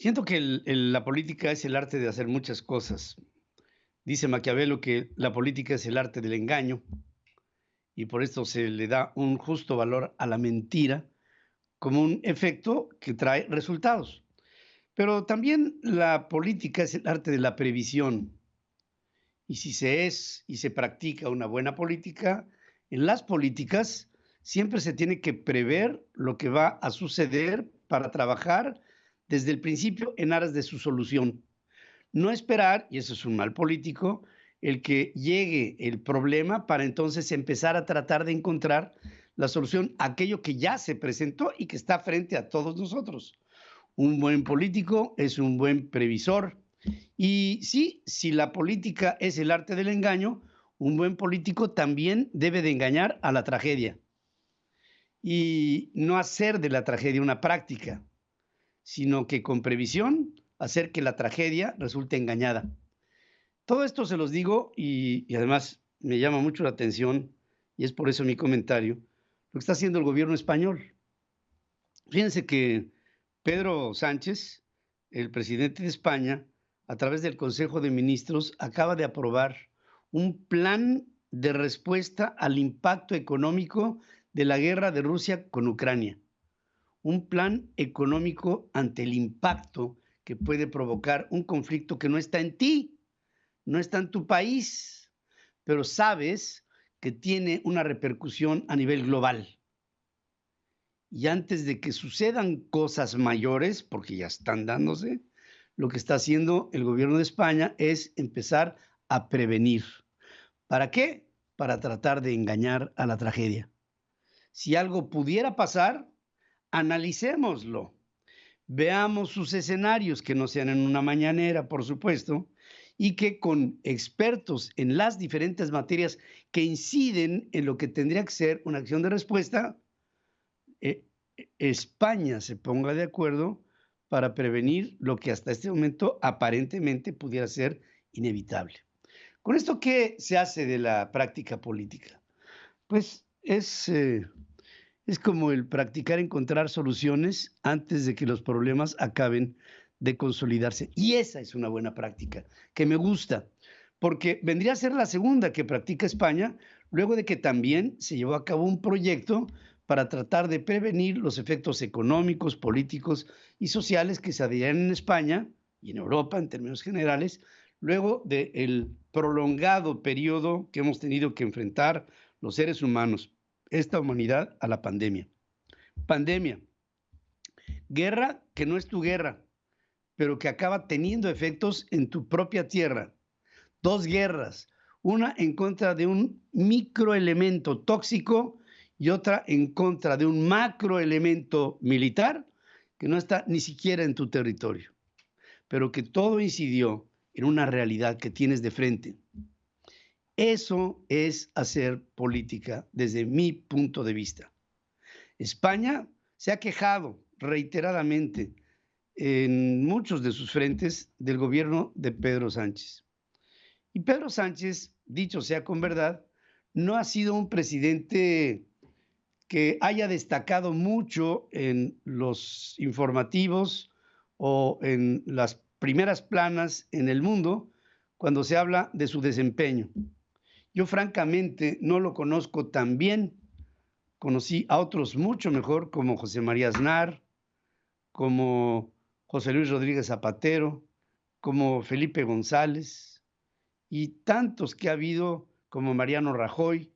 Siento que la política es el arte de hacer muchas cosas. Dice Maquiavelo que la política es el arte del engaño y por esto se le da un justo valor a la mentira como un efecto que trae resultados. Pero también la política es el arte de la previsión. Y si se es y se practica una buena política, en las políticas siempre se tiene que prever lo que va a suceder para trabajar desde el principio en aras de su solución. No esperar, y eso es un mal político, el que llegue el problema para entonces empezar a tratar de encontrar la solución a aquello que ya se presentó y que está frente a todos nosotros. Un buen político es un buen previsor. Y sí, si la política es el arte del engaño, un buen político también debe de engañar a la tragedia y no hacer de la tragedia una práctica, sino que con previsión hacer que la tragedia resulte engañada. Todo esto se los digo y además me llama mucho la atención, y es por eso mi comentario, lo que está haciendo el gobierno español. Fíjense que Pedro Sánchez, el presidente de España, a través del Consejo de Ministros, acaba de aprobar un plan de respuesta al impacto económico de la guerra de Rusia con Ucrania. Un plan económico ante el impacto que puede provocar un conflicto que no está en ti, no está en tu país, pero sabes que tiene una repercusión a nivel global. Y antes de que sucedan cosas mayores, porque ya están dándose, lo que está haciendo el gobierno de España es empezar a prevenir. ¿Para qué? Para tratar de engañar a la tragedia. Si algo pudiera pasar, analicémoslo. Veamos sus escenarios, que no sean en una mañanera, por supuesto, y que con expertos en las diferentes materias que inciden en lo que tendría que ser una acción de respuesta, eh, España se ponga de acuerdo para prevenir lo que hasta este momento aparentemente pudiera ser inevitable. Con esto, ¿qué se hace de la práctica política? Pues es como el practicar encontrar soluciones antes de que los problemas acaben de consolidarse. Y esa es una buena práctica que me gusta, porque vendría a ser la segunda que practica España, luego de que también se llevó a cabo un proyecto para tratar de prevenir los efectos económicos, políticos y sociales que se adhieran en España y en Europa en términos generales, luego del prolongado periodo que hemos tenido que enfrentar los seres humanos, esta humanidad, a la pandemia. Pandemia, guerra que no es tu guerra, pero que acaba teniendo efectos en tu propia tierra. Dos guerras, una en contra de un microelemento tóxico y otra en contra de un macroelemento militar que no está ni siquiera en tu territorio, pero que todo incidió en una realidad que tienes de frente. Eso es hacer política desde mi punto de vista. España se ha quejado reiteradamente en muchos de sus frentes del gobierno de Pedro Sánchez. Y Pedro Sánchez, dicho sea con verdad, no ha sido un presidente que haya destacado mucho en los informativos o en las primeras planas en el mundo cuando se habla de su desempeño. Yo francamente no lo conozco tan bien. Conocí a otros mucho mejor, como José María Aznar, como José Luis Rodríguez Zapatero, como Felipe González y tantos que ha habido, como Mariano Rajoy,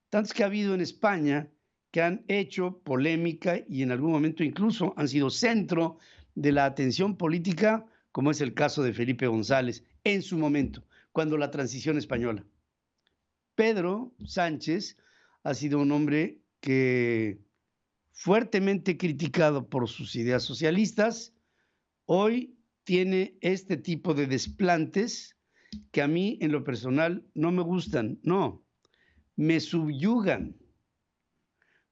tantos que ha habido en España que han hecho polémica y en algún momento incluso han sido centro de la atención política, como es el caso de Felipe González en su momento, cuando la transición española. Pedro Sánchez ha sido un hombre que, fuertemente criticado por sus ideas socialistas, hoy tiene este tipo de desplantes que a mí en lo personal no me gustan, no, me subyugan,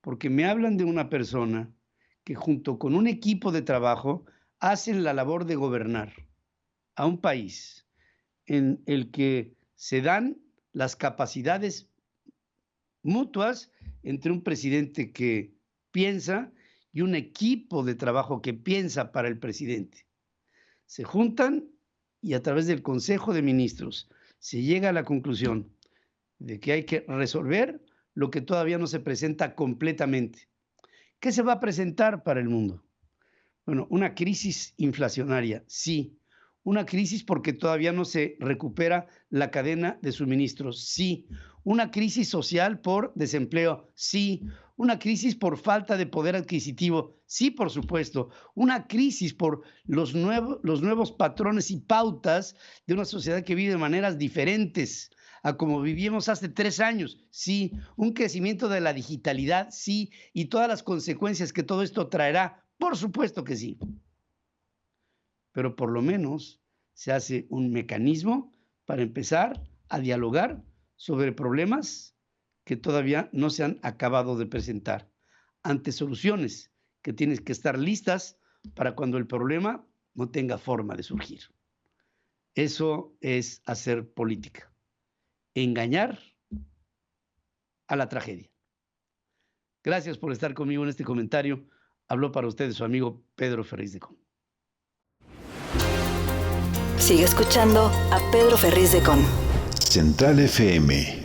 porque me hablan de una persona que junto con un equipo de trabajo hacen la labor de gobernar a un país en el que se dan las capacidades mutuas entre un presidente que piensa y un equipo de trabajo que piensa para el presidente. se juntan y a través del Consejo de Ministros se llega a la conclusión de que hay que resolver lo que todavía no se presenta completamente. ¿Qué se va a presentar para el mundo? Bueno, una crisis inflacionaria, sí. Una crisis porque todavía no se recupera la cadena de suministros, sí. Una crisis social por desempleo, sí. Una crisis por falta de poder adquisitivo, sí, por supuesto. Una crisis por los nuevos patrones y pautas de una sociedad que vive de maneras diferentes a como vivíamos hace 3 años, sí. Un crecimiento de la digitalidad, sí. Y todas las consecuencias que todo esto traerá, por supuesto que sí. Pero por lo menos se hace un mecanismo para empezar a dialogar sobre problemas que todavía no se han acabado de presentar, ante soluciones que tienen que estar listas para cuando el problema no tenga forma de surgir. Eso es hacer política, engañar a la tragedia. Gracias por estar conmigo en este comentario. Habló para ustedes su amigo Pedro Ferriz de Con. Sigue escuchando a Pedro Ferriz de Con. Central FM.